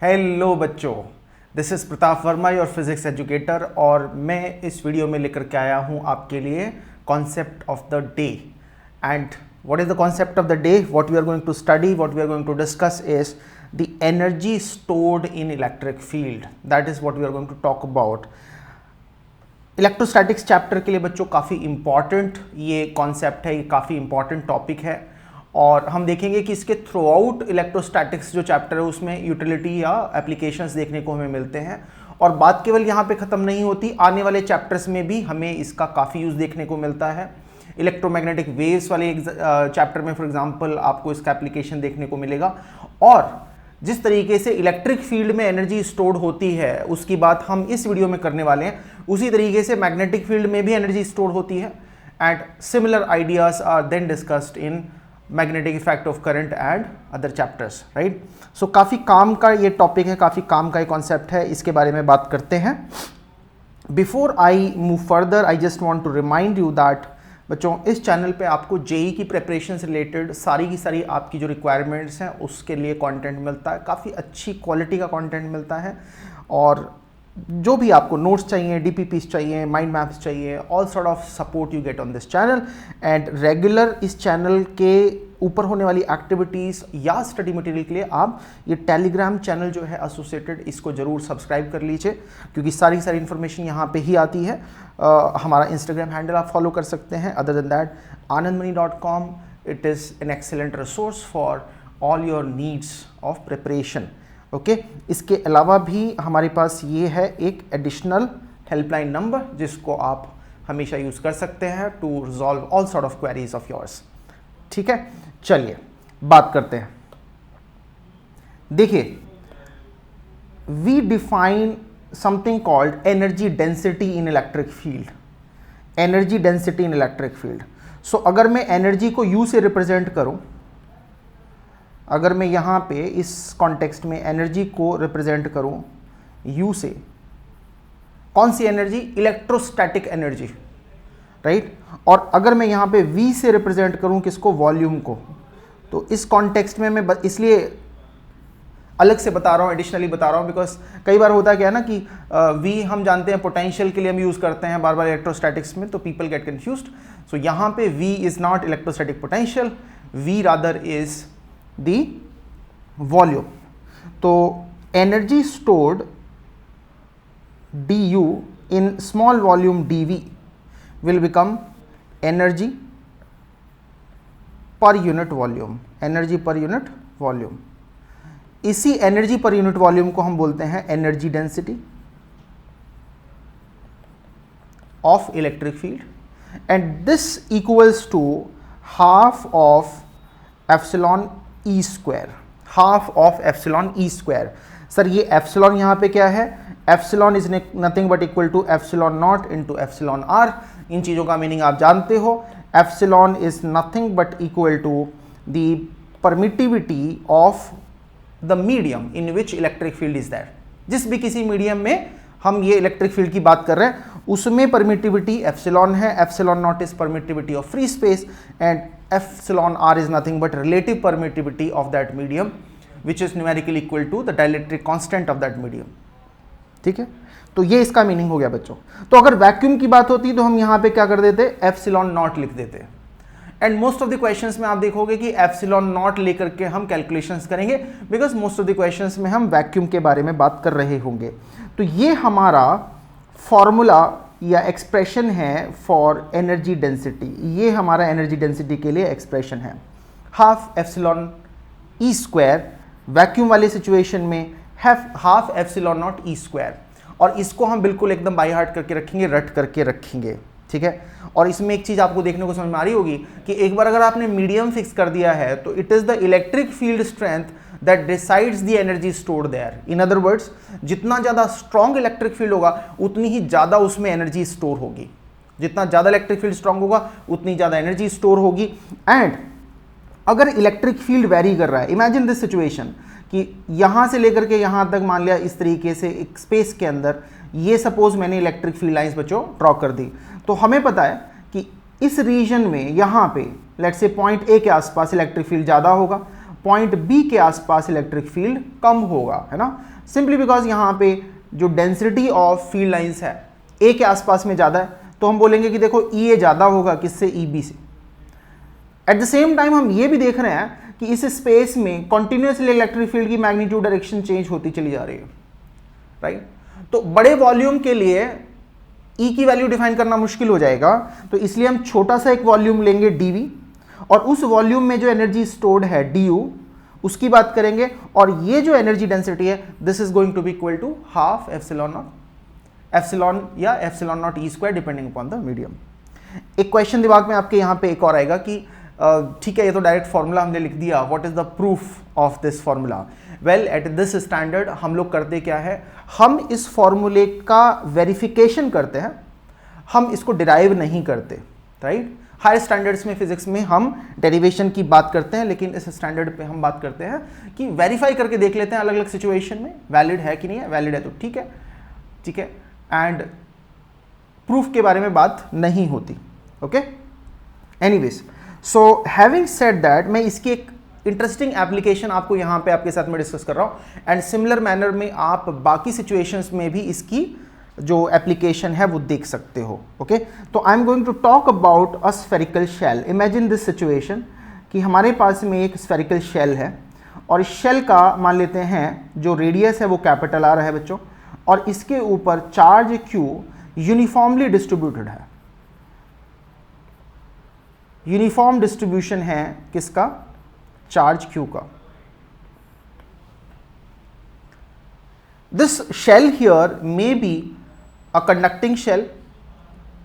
Hello बच्चों, this is Pratap Verma your physics educator और मैं इस वीडियो में लेकर के आया हूँ आपके लिए concept of the day. And what is the concept of the day? What we are going to study, what we are going to discuss is the energy stored in electric field. That is what we are going to talk about. Electrostatics chapter के लिए बच्चों काफ़ी important ये concept है, ये काफ़ी important topic है और हम देखेंगे कि इसके थ्रू आउट इलेक्ट्रोस्टैटिक्स जो चैप्टर है उसमें यूटिलिटी या एप्लीकेशंस देखने को हमें मिलते हैं. और बात केवल यहाँ पे ख़त्म नहीं होती, आने वाले चैप्टर्स में भी हमें इसका काफ़ी यूज़ देखने को मिलता है. इलेक्ट्रोमैग्नेटिक वेव्स वाले चैप्टर में फॉर एग्जांपल आपको इसका एप्लीकेशन देखने को मिलेगा. और जिस तरीके से इलेक्ट्रिक फील्ड में एनर्जी स्टोर्ड होती है उसकी बात हम इस वीडियो में करने वाले हैं, उसी तरीके से मैग्नेटिक फील्ड में भी एनर्जी स्टोर होती है. And similar ideas are then discussed in magnetic effect of current and other chapters, right. So काफ़ी काम का ये टॉपिक है, काफ़ी काम का ये कॉन्सेप्ट है, इसके बारे में बात करते हैं. Before I move further I just want to remind you that बच्चों इस चैनल पे आपको जेई की प्रिपरेशन से रिलेटेड सारी की सारी आपकी जो रिक्वायरमेंट्स हैं उसके लिए कंटेंट मिलता है, काफ़ी अच्छी क्वालिटी का कंटेंट मिलता है. और जो भी आपको नोट्स चाहिए, डीपीपीस चाहिए, माइंड मैप्स चाहिए, all sort of support you get on this channel. And regular इस चैनल के ऊपर होने वाली एक्टिविटीज़ या स्टडी मटेरियल के लिए आप ये टेलीग्राम चैनल जो है एसोसिएटेड, इसको ज़रूर सब्सक्राइब कर लीजिए क्योंकि सारी इन्फॉर्मेशन यहाँ पे ही आती है. हमारा इंस्टाग्राम हैंडल आप फॉलो कर सकते हैं. Other than that anandmani.com, it is an excellent resource for all your needs of preparation. Okay, इसके अलावा भी हमारे पास ये है एक एडिशनल हेल्पलाइन नंबर जिसको आप हमेशा यूज़ कर सकते हैं to resolve all sort of queries of yours. ठीक है, चलिए बात करते हैं. देखिए, we define something called energy density in electric field. Energy density in electric field. So अगर मैं एनर्जी को यू से रिप्रेजेंट करूं, अगर मैं यहाँ पे इस कॉन्टेक्स्ट में एनर्जी को रिप्रेजेंट करूँ U से, कौन सी एनर्जी? Electrostatic energy, right. और अगर मैं यहाँ पे V से रिप्रेजेंट करूँ किसको? वॉल्यूम को. तो इस कॉन्टेक्स्ट में मैं इसलिए अलग से बता रहा हूँ, एडिशनली बता रहा हूँ बिकॉज कई बार होता है क्या है ना कि V हम जानते हैं पोटेंशियल के लिए हम यूज़ करते हैं बार बार इलेक्ट्रोस्टैटिक्स में, तो पीपल गेट कन्फ्यूज्ड. सो यहाँ पे V is not electrostatic potential, V rather is the volume. तो energy stored du in small volume dV will become energy per unit volume. Energy per unit volume. इसी energy per unit volume को हम बोलते हैं energy density of electric field, and this equals to half of epsilon E square. Half of epsilon E square. Sir ये epsilon यहाँ पे क्या है? Epsilon is nothing but equal to epsilon not into epsilon R. इन चीज़ों का meaning आप जानते हो. Epsilon is nothing but equal to the permittivity of the medium in which electric field is that. जिस भी किसी मीडियम में हम ये इलेक्ट्रिक फील्ड की बात कर रहे हैं उसमें परमिटिविटी एप्सिलॉन है. Epsilon not is permittivity of free space and epsilon r is nothing but relative permittivity of that medium which is numerically equal to the dielectric constant of that medium. ठीक है, तो ये इसका meaning हो गया बच्चों. तो अगर वैक्यूम की बात होती तो हम यहाँ पे क्या कर देते? एप्सिलॉन नॉट लिख देते. And most of the questions में आप देखोगे कि एप्सिलॉन नॉट लेकर के हम कैलकुलेशंस करेंगे because most of the questions में हम वैक्यूम के बारे में बात कर रहे होंगे. तो ये हमारा फॉर्मूला या एक्सप्रेशन है फॉर एनर्जी डेंसिटी. ये हमारा एनर्जी डेंसिटी के लिए एक्सप्रेशन है. Half epsilon E square vacuum वाले सिचुएशन में half epsilon not E square. और इसको हम बिल्कुल एकदम बाय हार्ट करके रखेंगे, रट करके रखेंगे. ठीक है, और इसमें एक चीज़ आपको देखने को समझ में आ रही होगी कि एक बार अगर आपने मीडियम फिक्स कर दिया है तो it is the electric field strength that decides the energy stored there. In other words, जितना ज़्यादा स्ट्रॉन्ग इलेक्ट्रिक फील्ड होगा उतनी ही ज़्यादा उसमें एनर्जी स्टोर होगी. जितना ज़्यादा इलेक्ट्रिक फील्ड स्ट्रॉन्ग होगा उतनी ज़्यादा एनर्जी स्टोर होगी. एंड अगर इलेक्ट्रिक फील्ड वेरी कर रहा है, इमेजिन दिस सिचुएशन कि यहाँ से लेकर के यहाँ तक मान लिया इस तरीके से एक स्पेस के अंदर, ये सपोज मैंने इलेक्ट्रिक फील्ड लाइंस बच्चों ड्रॉ कर दी. तो हमें पता है कि इस रीजन में यहाँ पे लेट्स से पॉइंट ए के आसपास इलेक्ट्रिक फील्ड ज़्यादा होगा, पॉइंट बी के आसपास इलेक्ट्रिक फील्ड कम होगा, है ना, सिंपली बिकॉज यहाँ पे जो डेंसिटी ऑफ फील्ड लाइंस है ए के आसपास में ज़्यादा है, तो हम बोलेंगे कि देखो ई ए ज़्यादा होगा किससे, ई बी से। एट द सेम टाइम हम ये भी देख रहे हैं कि इस स्पेस में कॉन्टिन्यूसली इलेक्ट्रिक फील्ड की मैग्नीट्यूड डायरेक्शन चेंज होती चली जा रही है, राइट। तो बड़े वॉल्यूम के लिए ई की वैल्यू डिफाइन करना मुश्किल हो जाएगा, तो इसलिए हम छोटा सा एक वॉल्यूम लेंगे dv, और उस वॉल्यूम में जो एनर्जी स्टोर्ड है du, उसकी बात करेंगे, और ये जो एनर्जी डेंसिटी है this is going to be equal to half epsilon not, epsilon या epsilon not E square depending upon the medium. एक क्वेश्चन दिमाग में आपके यहाँ पे एक और आएगा कि ठीक है, ये तो डायरेक्ट फॉर्मूला हमने लिख दिया, what is the proof of this formula. Well, at this standard हम लोग करते क्या है, हम इस फॉर्मूले का वेरिफिकेशन करते हैं, हम इसको डिराइव नहीं करते, राइट। हायर स्टैंडर्ड्स में फिजिक्स में हम डेरिवेशन की बात करते हैं, लेकिन इस स्टैंडर्ड पे हम बात करते हैं कि वेरीफाई करके देख लेते हैं अलग अलग सिचुएशन में वैलिड है कि नहीं है, वैलिड है तो ठीक है, ठीक है, एंड प्रूफ के बारे में बात नहीं होती, okay. Anyways, so having said that, मैं इसकी एक इंटरेस्टिंग एप्लीकेशन आपको यहाँ पे आपके साथ में डिस्कस कर रहा हूँ, एंड सिमिलर मैनर में आप बाकी सिचुएशंस में भी इसकी जो एप्लीकेशन है वो देख सकते हो, ओके। तो I am going to talk about a spherical shell. Imagine this situation कि हमारे पास में एक स्फेरिकल शेल है, और इस शेल का मान लेते हैं जो रेडियस है वो कैपिटल आर है बच्चों, और इसके ऊपर चार्ज क्यू यूनिफॉर्मली डिस्ट्रीब्यूटेड है। यूनिफॉर्म डिस्ट्रीब्यूशन है किसका, चार्ज क्यू का। This shell here may be a conducting shell,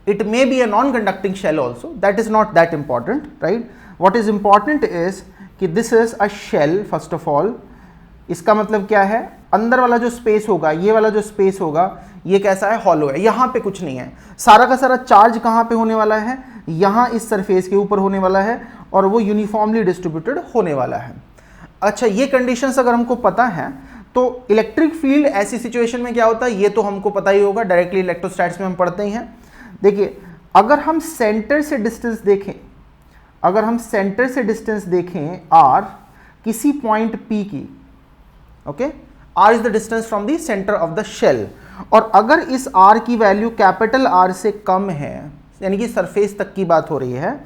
it may be a non-conducting shell also, that is not that important, right. What is important is कि this is a shell first of all, इसका मतलब क्या है, अंदर वाला जो space होगा, ये वाला जो स्पेस होगा, ये कैसा है, हॉलो है, यहाँ पे कुछ नहीं है, सारा का सारा चार्ज कहाँ पे होने वाला है, यहाँ इस सरफेस के ऊपर होने वाला है, और वो यूनिफॉर्मली डिस्ट्रीब्यूटेड होने वाला है। अच्छा, ये कंडीशंस अगर हमको पता है तो इलेक्ट्रिक फील्ड ऐसी सिचुएशन में क्या होता है, ये तो हमको पता ही होगा, डायरेक्टली इलेक्ट्रोस्टैटिक्स में हम पढ़ते ही हैं। देखिए, अगर हम सेंटर से डिस्टेंस देखें, अगर हम सेंटर से डिस्टेंस देखें r किसी पॉइंट p की, okay, r is the distance from the centre of the shell, और अगर इस r की वैल्यू कैपिटल R से कम है, यानी कि सरफेस तक की बात हो रही है,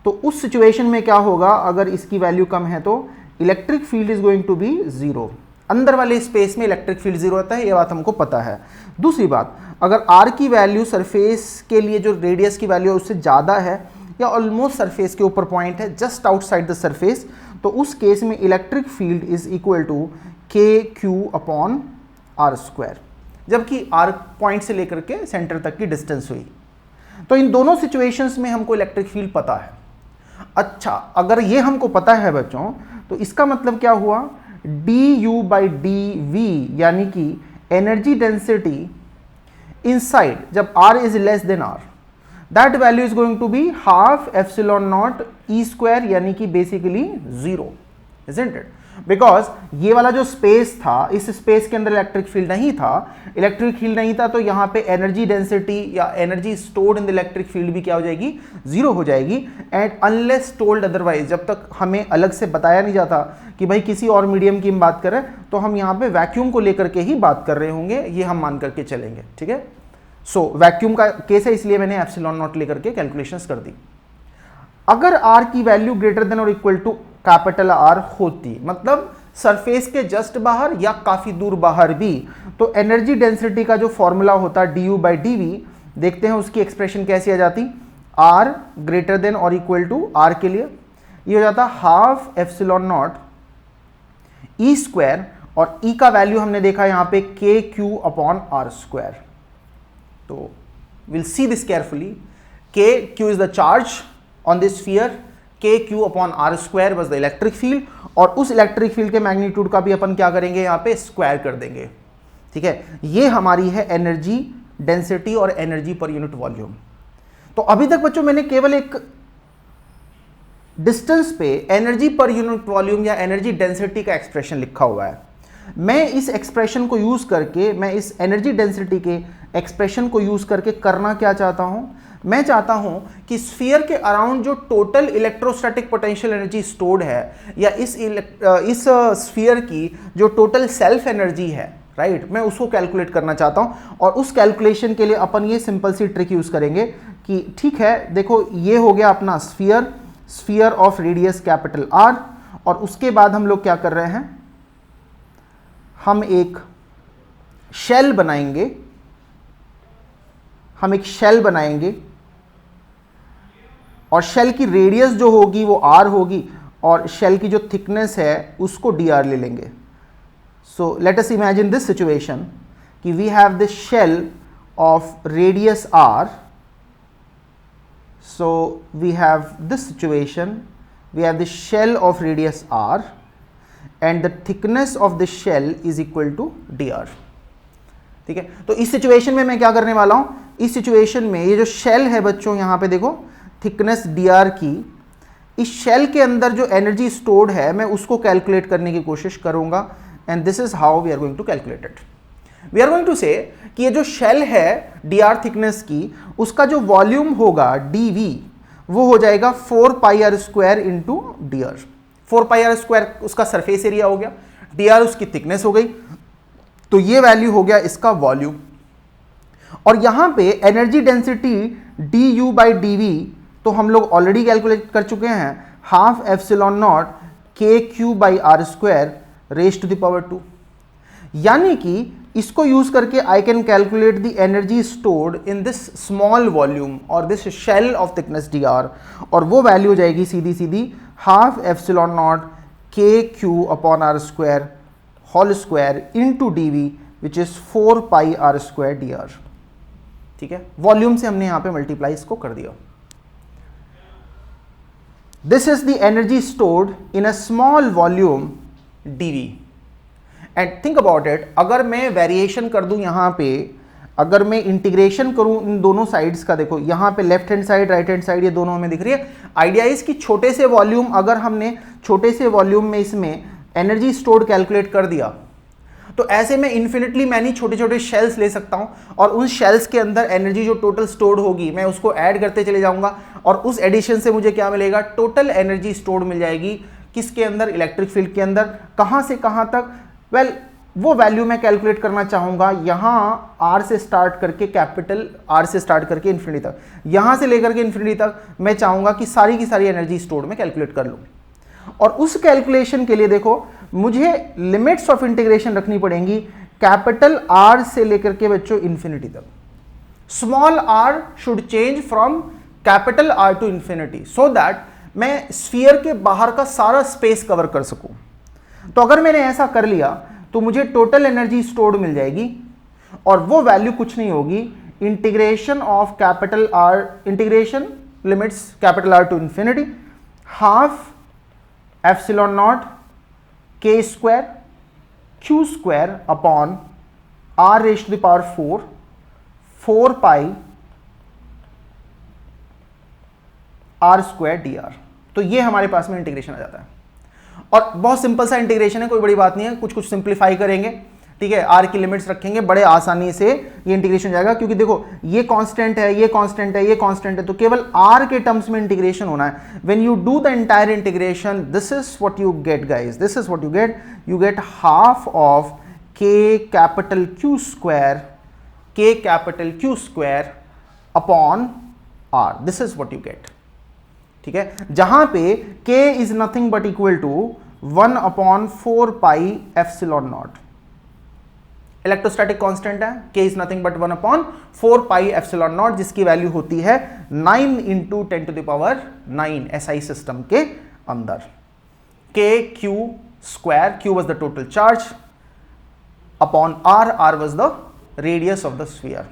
तो उस सिचुएशन में क्या होगा, अगर इसकी वैल्यू कम है तो electric field is going to be zero. अंदर वाले स्पेस में इलेक्ट्रिक फील्ड जीरो होता है, ये बात हमको पता है। दूसरी बात, अगर r की वैल्यू सरफेस के लिए जो रेडियस की वैल्यू है उससे ज़्यादा है, या ऑलमोस्ट सरफेस के ऊपर पॉइंट है, जस्ट आउटसाइड द सरफेस, तो उस केस में electric field is equal to K Q upon R square, जबकि r पॉइंट से लेकर के सेंटर तक की डिस्टेंस हुई। तो इन दोनों सिचुएशंस में हमको इलेक्ट्रिक फील्ड पता है। अच्छा, अगर ये हमको पता है बच्चों, तो इसका मतलब क्या हुआ, du बाई डी वी, यानी कि एनर्जी डेंसिटी इनसाइड जब r is less than r, that value is going to be half epsilon not E square, यानी कि basically zero, isn't it. Because ये वाला जो स्पेस था, इस स्पेस के अंदर इलेक्ट्रिक फील्ड नहीं था, इलेक्ट्रिक फील्ड नहीं था, तो यहाँ पे एनर्जी डेंसिटी या energy stored in the electric field भी क्या हो जाएगी, जीरो हो जाएगी। एंड अनलेस टोल्ड अदरवाइज, जब तक हमें अलग से बताया नहीं जाता कि भाई किसी और मीडियम की हम बात करें, तो हम यहाँ पे वैक्यूम को लेकर के ही बात कर रहे होंगे, ये हम मान करके चलेंगे, ठीक है। सो वैक्यूम का केस है, इसलिए मैंने एप्सिलॉन नॉट लेकर के कैलकुलेशंस कर दी। अगर r की वैल्यू ग्रेटर देन और इक्वल टू कैपिटल R होती, मतलब सरफेस के जस्ट बाहर या काफी दूर बाहर भी, तो एनर्जी डेंसिटी का जो फॉर्मूला होता du बाई dv, देखते हैं उसकी एक्सप्रेशन कैसी आ जाती, r ग्रेटर देन और इक्वल टू r के लिए ये हो जाता half epsilon not E square, और e का वैल्यू हमने देखा यहां पे K Q upon R square. तो will see this carefully, K Q is the charge on this sphere, K Q upon R square was the electric field, और उस electric field के मैग्नीट्यूड का भी अपन क्या करेंगे, यहाँ पे स्क्वायर कर देंगे, ठीक है। ये हमारी है एनर्जी डेंसिटी और एनर्जी पर यूनिट वॉल्यूम। तो अभी तक बच्चों मैंने केवल एक डिस्टेंस पे एनर्जी पर यूनिट वॉल्यूम या एनर्जी डेंसिटी का एक्सप्रेशन लिखा हुआ है, मैं इस एक्सप्रेशन को यूज करके, मैं इस एनर्जी डेंसिटी के एक्सप्रेशन को यूज करके करना क्या चाहता हूं, मैं चाहता हूं कि स्फीयर के अराउंड जो total electrostatic potential energy stored है, या इस स्फीयर की जो टोटल सेल्फ एनर्जी है, राइट, मैं उसको कैलकुलेट करना चाहता हूं। और उस कैलकुलेशन के लिए अपन ये सिंपल सी ट्रिक यूज करेंगे कि ठीक है, देखो ये हो गया अपना sphere of radius capital R, और उसके बाद हम लोग क्या कर रहे हैं, हम एक शेल बनाएंगे, और शेल की रेडियस जो होगी वो R होगी, और शेल की जो थिकनेस है उसको dr ले लेंगे। So let us imagine this situation कि we have this shell of radius R. So we have this situation, we have the shell of radius R and the thickness of the shell is equal to dr. ठीक है, तो इस situation में मैं क्या करने वाला हूं, इस सिचुएशन में ये जो शेल है बच्चों, यहां पे देखो थिकनेस dr की, इस शेल के अंदर जो एनर्जी स्टोर्ड है मैं उसको कैलकुलेट करने की कोशिश करूंगा, and this is how we are going to calculate it. We are going to say कि ये जो शेल है dr थिकनेस की, उसका जो वॉल्यूम होगा dv, वो हो जाएगा 4πr² इंटू dr। 4πr² उसका सरफेस एरिया हो गया, dr उसकी थिकनेस हो गई, तो ये वैल्यू हो गया इसका वॉल्यूम। और यहां पे एनर्जी डेंसिटी du/dv तो हम लोग ऑलरेडी कैलकुलेट कर चुके हैं, 12 epsilon naught kq/r² raise to the power 2। यानी कि इसको यूज करके I can calculate the energy stored in this small volume और this shell of thickness dr, और वो वैल्यू हो जाएगी सीधी सीधी 12 epsilon naught kq/r² whole square into dv which is 4πr² dr। ठीक है, वॉल्यूम से हमने यहां पे मल्टीप्लाई इसको कर दिया। This is the energy stored in a small volume dv। And think about it, अगर मैं वेरिएशन कर दूं यहां पे, अगर मैं इंटीग्रेशन करूं इन दोनों साइड्स का, देखो यहां पे left hand side right hand side ये दोनों हमें दिख रही है। आइडिया इज कि छोटे से वॉल्यूम, अगर हमने छोटे से वॉल्यूम में इसमें एनर्जी स्टोर्ड कैलकुलेट कर दिया, तो ऐसे में इन्फिनिटली मैनी छोटे छोटे शेल्स ले सकता हूं, और उन शेल्स के अंदर एनर्जी जो टोटल स्टोर्ड होगी मैं उसको ऐड करते चले जाऊंगा, और उस एडिशन से मुझे क्या मिलेगा, टोटल एनर्जी स्टोर्ड मिल जाएगी। किसके अंदर, इलेक्ट्रिक फील्ड के अंदर। कहां से कहां तक, वेल वो वैल्यू मैं कैलकुलेट करना चाहूंगा यहां R से स्टार्ट करके, कैपिटल R से स्टार्ट करके इन्फिनिटी तक, यहां से लेकर के इन्फिनिटी तक मैं चाहूंगा कि सारी की सारी एनर्जी स्टोर्ड में कैलकुलेट कर लूं। और उस कैलकुलेशन के लिए देखो मुझे लिमिट्स ऑफ इंटीग्रेशन रखनी पड़ेंगी, कैपिटल R से लेकर के बच्चों इन्फिनिटी तक। Small r should change from capital R to infinity, so that मैं स्फीयर के बाहर का सारा स्पेस कवर कर सकूं। तो अगर मैंने ऐसा कर लिया तो मुझे टोटल एनर्जी स्टोर्ड मिल जाएगी, और वो वैल्यू कुछ नहीं होगी, integration of capital R, integration limits capital R to infinity, 12 epsilon not k² q² upon R raise to the power 4 4πr² dr। तो ये हमारे पास में इंटीग्रेशन आ जाता है, और बहुत सिंपल सा इंटीग्रेशन है, कोई बड़ी बात नहीं है, कुछ कुछ सिंप्लीफाई करेंगे, ठीक है, R की लिमिट्स रखेंगे, बड़े आसानी से ये इंटीग्रेशन हो जाएगा। क्योंकि देखो ये कांस्टेंट है, ये कांस्टेंट है, ये कांस्टेंट है, तो केवल R के टर्म्स में इंटीग्रेशन होना है। When you do the entire integration, this is what you get guys, this is what you get half of k capital Q² upon R, this is what you get. ठीक है, जहां पे k is nothing but equal to 1/4 epsilon not, electrostatic constant है, k is nothing but 1/4 epsilon not, जिसकी value होती है 9 × 10⁹ SI system के अंदर। kq², q was the total charge upon r was the radius of the sphere।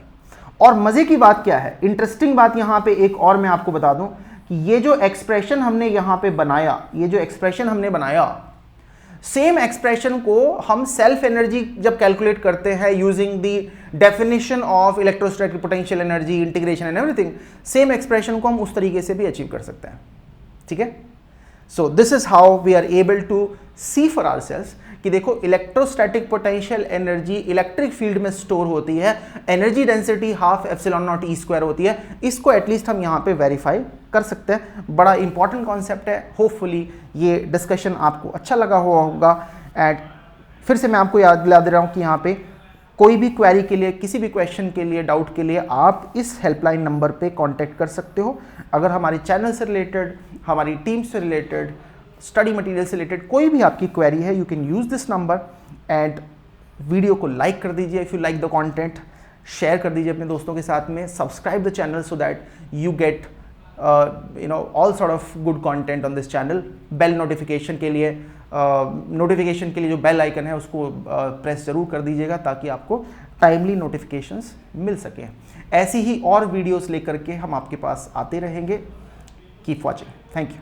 और मजे की बात क्या है, इंटरेस्टिंग बात यहां पे एक और मैं आपको बता दूं कि ये जो एक्सप्रेशन हमने यहां पे बनाया, ये जो एक्सप्रेशन हमने बनाया, सेम एक्सप्रेशन को हम सेल्फ एनर्जी जब कैलकुलेट करते हैं using the definition of electrostatic potential energy, integration and everything, same expression को हम उस तरीके से भी अचीव कर सकते हैं। ठीक है, so this is how we are able to see for ourselves कि देखो electrostatic potential energy electric field में स्टोर होती है, energy density half epsilon not E square होती है। इसको एटलीस्ट हम यहाँ पे वेरीफाई कर सकते हैं। बड़ा इंपॉर्टेंट कॉन्सेप्ट है। होपफुली ये डिस्कशन आपको अच्छा लगा हुआ होगा। एंड फिर से मैं आपको याद दिला दे रहा हूँ कि यहाँ पे कोई भी क्वेरी के लिए, किसी भी क्वेश्चन के लिए, डाउट के लिए आप इस हेल्पलाइन नंबर पे कांटेक्ट कर सकते हो। अगर हमारे चैनल से रिलेटेड, हमारी टीम से रिलेटेड, स्टडी मटेरियल से रिलेटेड कोई भी आपकी क्वेरी है, you can use this number. And video को लाइक कर दीजिए if you like the content, share कर दीजिए अपने दोस्तों के साथ में, subscribe the channel so that you get all sort of good content on this channel. Bell notification के लिए जो बेल आइकन है उसको प्रेस जरूर कर दीजिएगा ताकि आपको टाइमली नोटिफिकेशंस मिल सके। ऐसी ही और वीडियोस लेकर के हम आपके पास आते रहेंगे। Keep watching. Thank you.